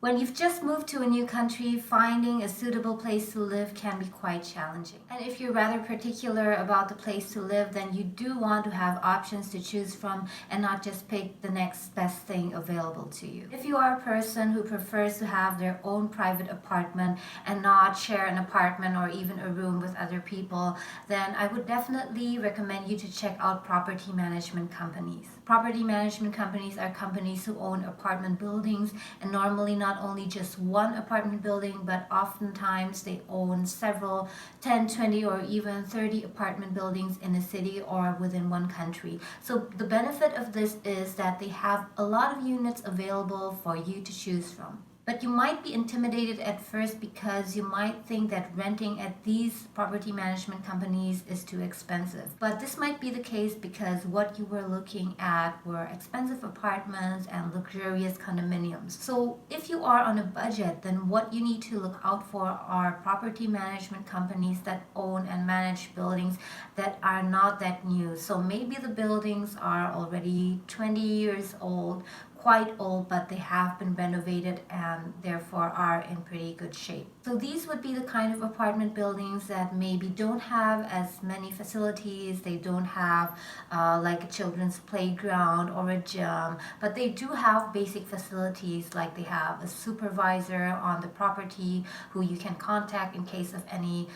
When you've just moved to a new country, finding a suitable place to live can be quite challenging. And if you're rather particular about the place to live, then you do want to have options to choose from and not just pick the next best thing available to you. If you are a person who prefers to have their own private apartment and not share an apartment or even a room with other people, then I would definitely recommend you to check out property management companies. Property management companies are companies who own apartment buildings, and normally not only just one apartment building, but oftentimes they own several 10, 20, or even 30 apartment buildings in a city or within one country. So the benefit of this is that they have a lot of units available for you to choose from. But you might be intimidated at first because you might think that renting at these property management companies is too expensive. But this might be the case because what you were looking at were expensive apartments and luxurious condominiums. So if you are on a budget, then what you need to look out for are property management companies that own and manage buildings that are not that new. So maybe the buildings are already 20 years old, quite old, but they have been renovated and therefore are in pretty good shape. So these would be the kind of apartment buildings that maybe don't have as many facilities. They don't have like a children's playground or a gym, but they do have basic facilities, like they have a supervisor on the property who you can contact in case of any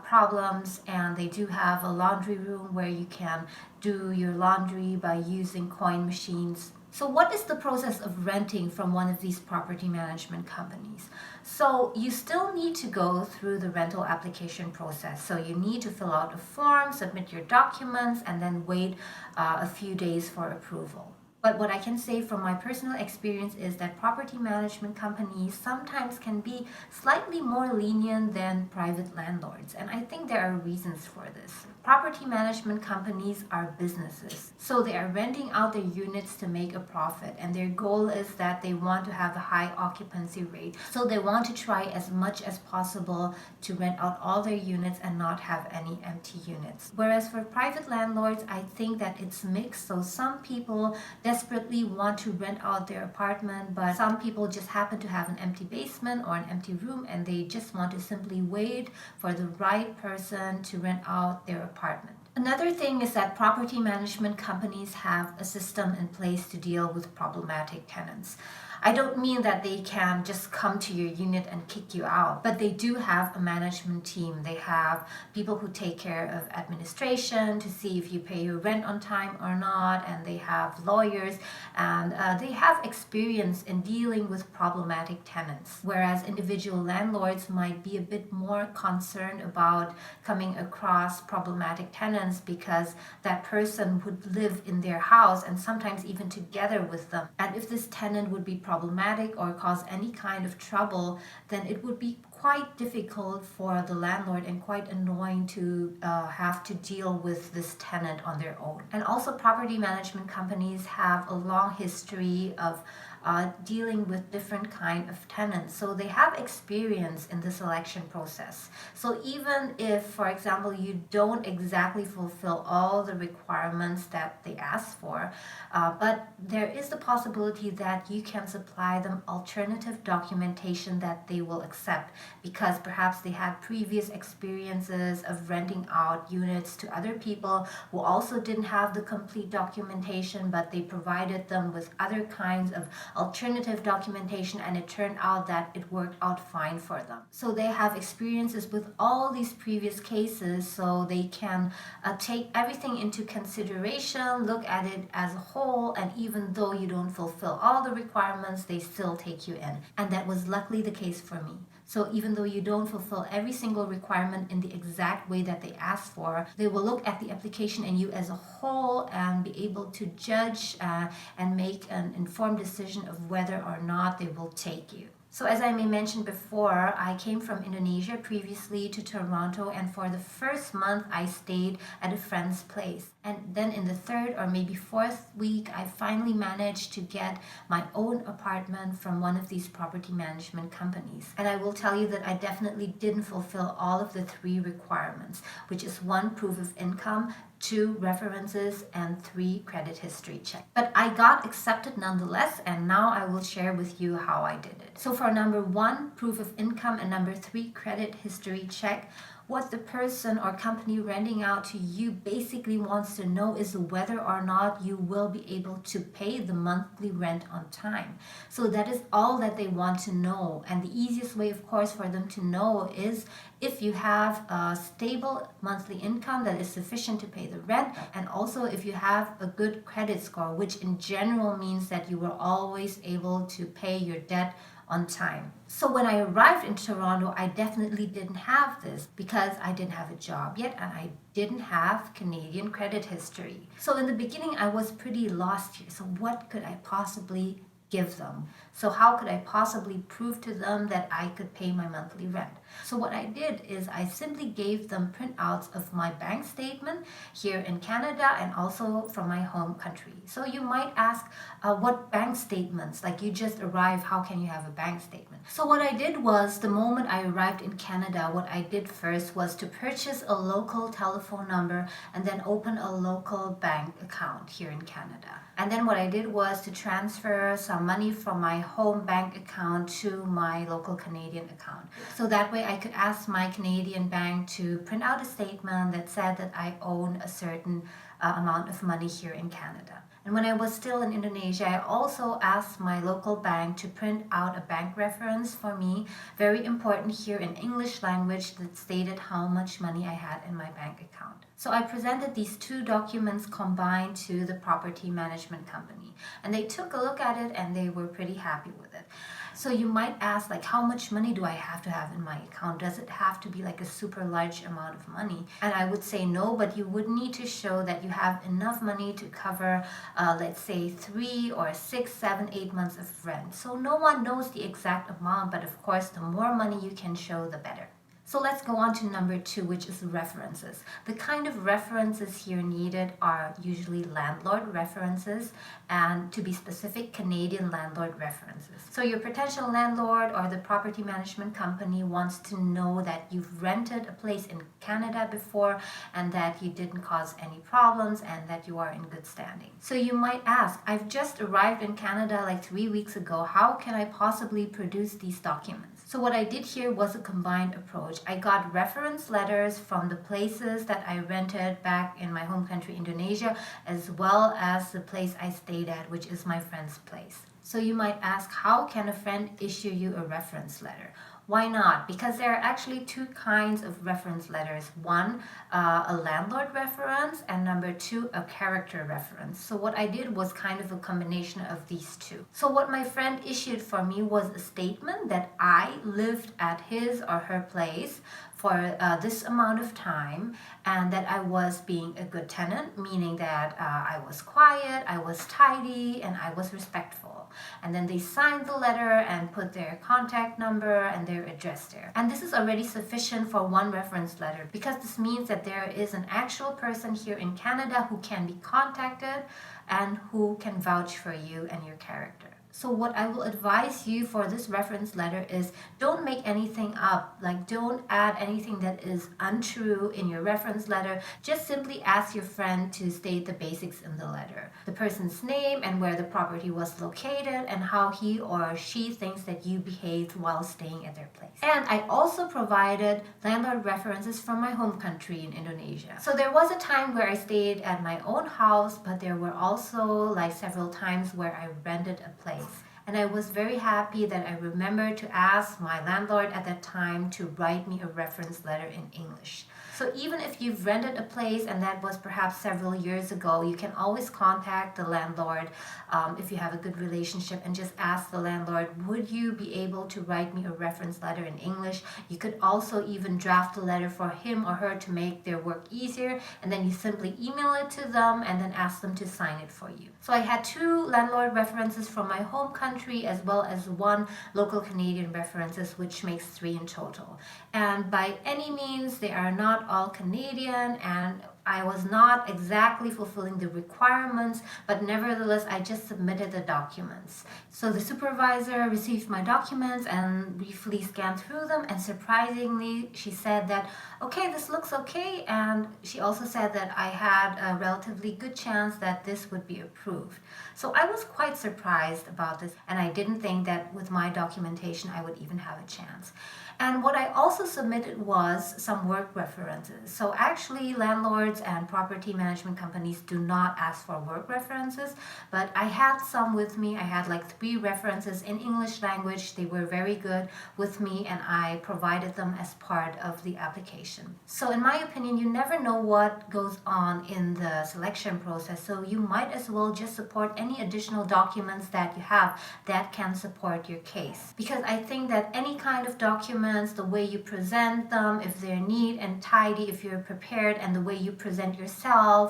problems, and they do have a laundry room where you can do your laundry by using coin machines. So what is the process of renting from one of these property management companies? So you still need to go through the rental application process. So you need to fill out a form, submit your documents, and then wait a few days for approval. But what I can say from my personal experience is that property management companies sometimes can be slightly more lenient than private landlords. And I think there are reasons for this. Property management companies are businesses. So they are renting out their units to make a profit. And their goal is that they want to have a high occupancy rate. So they want to try as much as possible to rent out all their units and not have any empty units. Whereas for private landlords, I think that it's mixed. So some people desperately want to rent out their apartment, but some people just happen to have an empty basement or an empty room and they just want to simply wait for the right person to rent out their apartment. Another thing is that property management companies have a system in place to deal with problematic tenants. I don't mean that they can just come to your unit and kick you out, but they do have a management team. They have people who take care of administration to see if you pay your rent on time or not, and they have lawyers, and they have experience in dealing with problematic tenants. Whereas individual landlords might be a bit more concerned about coming across problematic tenants because that person would live in their house and sometimes even together with them. And if this tenant would be problematic or cause any kind of trouble, then it would be quite difficult for the landlord and quite annoying to have to deal with this tenant on their own. And also property management companies have a long history of dealing with different kind of tenants. So they have experience in the selection process. So even if, for example, you don't exactly fulfill all the requirements that they ask for, but there is the possibility that you can supply them alternative documentation that they will accept, because perhaps they had previous experiences of renting out units to other people who also didn't have the complete documentation, but they provided them with other kinds of alternative documentation, and it turned out that it worked out fine for them. So they have experiences with all these previous cases, so they can take everything into consideration, look at it as a whole, and even though you don't fulfill all the requirements, they still take you in. And that was luckily the case for me. So even though you don't fulfill every single requirement in the exact way that they ask for, they will look at the application and you as a whole and be able to judge and make an informed decision of whether or not they will take you. So as I may mentioned before, I came from Indonesia previously to Toronto, and for the first month I stayed at a friend's place. And then in the third or maybe fourth week, I finally managed to get my own apartment from one of these property management companies. And I will tell you that I definitely didn't fulfill all of the three requirements, which is one, proof of income, 2 references, and 3 credit history check. But I got accepted nonetheless, and now I will share with you how I did it. So for number 1, proof of income, and number 3, credit history check, what the person or company renting out to you basically wants to know is whether or not you will be able to pay the monthly rent on time. So that is all that they want to know. And the easiest way, of course, for them to know is if you have a stable monthly income that is sufficient to pay the rent, and also if you have a good credit score, which in general means that you were always able to pay your debt on time. So when I arrived in Toronto, I definitely didn't have this because I didn't have a job yet and I didn't have Canadian credit history. So in the beginning, I was pretty lost here. So what could I possibly give them? So how could I possibly prove to them that I could pay my monthly rent? So what I did is I simply gave them printouts of my bank statement here in Canada and also from my home country. So you might ask, what bank statements? Like you just arrived, how can you have a bank statement? So what I did was, the moment I arrived in Canada, what I did first was to purchase a local telephone number and then open a local bank account here in Canada. And then what I did was to transfer some money from my home bank account to my local Canadian account. So that way I could ask my Canadian bank to print out a statement that said that I own a certain amount of money here in Canada. And when I was still in Indonesia, I also asked my local bank to print out a bank reference for me, very important here in English language, that stated how much money I had in my bank account. So I presented these 2 documents combined to the property management company, and they took a look at it and they were pretty happy with it. So you might ask, like, how much money do I have to have in my account? Does it have to be like a super large amount of money? And I would say no, but you would need to show that you have enough money to cover, let's say 3 or 6, 7, 8 months of rent. So no one knows the exact amount, but of course, the more money you can show, the better. So let's go on to number 2, which is references. The kind of references here needed are usually landlord references, and to be specific, Canadian landlord references. So your potential landlord or the property management company wants to know that you've rented a place in Canada before and that you didn't cause any problems and that you are in good standing. So you might ask, I've just arrived in Canada like 3 weeks ago. How can I possibly produce these documents? So what I did here was a combined approach. I got reference letters from the places that I rented back in my home country, Indonesia, as well as the place I stayed at, which is my friend's place. So you might ask, how can a friend issue you a reference letter? Why not? Because there are actually 2 kinds of reference letters. One, a landlord reference, and number 2, a character reference. So what I did was kind of a combination of these 2. So what my friend issued for me was a statement that I lived at his or her place for this amount of time, and that I was being a good tenant, meaning that I was quiet, I was tidy, and I was respectful. And then they signed the letter and put their contact number and their address there. And this is already sufficient for one reference letter, because this means that there is an actual person here in Canada who can be contacted and who can vouch for you and your character. So what I will advise you for this reference letter is, don't make anything up. Like, don't add anything that is untrue in your reference letter. Just simply ask your friend to state the basics in the letter. The person's name and where the property was located and how he or she thinks that you behaved while staying at their place. And I also provided landlord references from my home country in Indonesia. So there was a time where I stayed at my own house, but there were also like several times where I rented a place. And I was very happy that I remembered to ask my landlord at that time to write me a reference letter in English. So even if you've rented a place and that was perhaps several years ago, you can always contact the landlord if you have a good relationship and just ask the landlord, would you be able to write me a reference letter in English? You could also even draft a letter for him or her to make their work easier, and then you simply email it to them and then ask them to sign it for you. So I had 2 landlord references from my home country as well as 1 local Canadian references, which makes 3 in total. And by any means, they are not all Canadian, and I was not exactly fulfilling the requirements, but nevertheless, I just submitted the documents. So the supervisor received my documents and briefly scanned through them, and surprisingly, she said that, okay, this looks okay, and she also said that I had a relatively good chance that this would be approved. So I was quite surprised about this, and I didn't think that with my documentation I would even have a chance. And what I also submitted was some work references. So actually, landlords and property management companies do not ask for work references, but I had some with me. I had like 3 references in English language. They were very good with me, and I provided them as part of the application. So in my opinion, you never know what goes on in the selection process, so you might as well just support any additional documents that you have that can support your case. Because I think that any kind of document, the way you present them, if they're neat and tidy, if you're prepared, and the way you present yourself,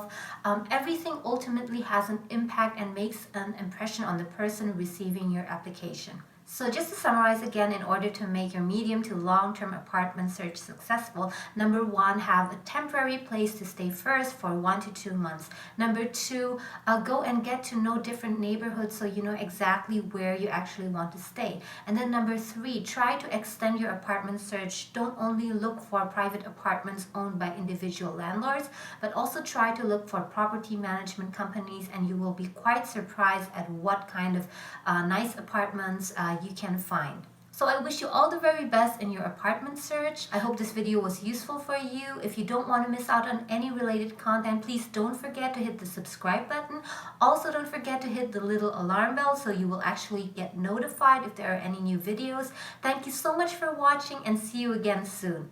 everything ultimately has an impact and makes an impression on the person receiving your application. So just to summarize again, in order to make your medium to long-term apartment search successful, number 1, have a temporary place to stay first for 1 to 2 months. Number 2, go and get to know different neighborhoods so you know exactly where you actually want to stay. And then number 3, try to extend your apartment search. Don't only look for private apartments owned by individual landlords, but also try to look for property management companies, and you will be quite surprised at what kind of nice apartments you can find. So I wish you all the very best in your apartment search. I hope this video was useful for you. If you don't want to miss out on any related content, please don't forget to hit the subscribe button. Also, don't forget to hit the little alarm bell so you will actually get notified if there are any new videos. Thank you so much for watching, and see you again soon.